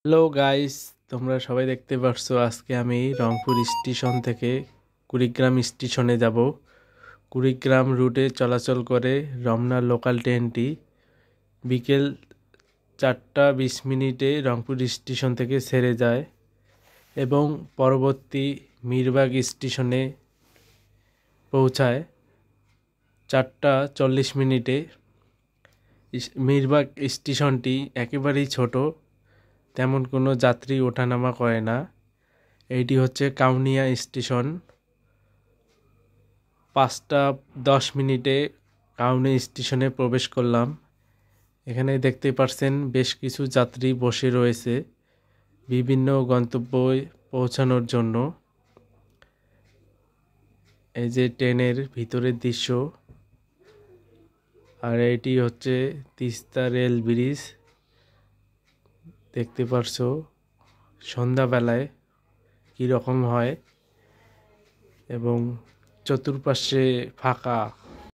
Hello guys, তোমরা সবাই দেখতে পারছো আজকে আমি রংপুর স্টেশন থেকে কুড়িগ্রাম স্টেশনে যাব। কুড়িগ্রাম রুটে চলাচল করে রমনা লোকাল ট্রেনটি বিকেল 4:20 রংপুর স্টেশন থেকে ছেড়ে যায় এবং পরবর্তী মিরবাগ স্টেশনে পৌঁছায় 4:40। মিরবাগ স্টেশনটি একেবারেই ছোট, তেমন কোনো যাত্রী ওঠানামা করে না। এইটি হচ্ছে কাউনিয়া স্টেশন। 5:10 কাউনিয়া স্টেশনে প্রবেশ করলাম। এখানে দেখতে পাচ্ছেন বেশ কিছু যাত্রী বসে রয়েছে বিভিন্ন গন্তব্যে পৌঁছানোর জন্য। এই যে ট্রেনের ভিতরের দৃশ্য। আর এটি হচ্ছে তিস্তা রেল ব্রিজ। দেখতে পারছো সন্ধ্যাবেলায় কীরকম হয় এবং চতুর্পাশে ফাঁকা।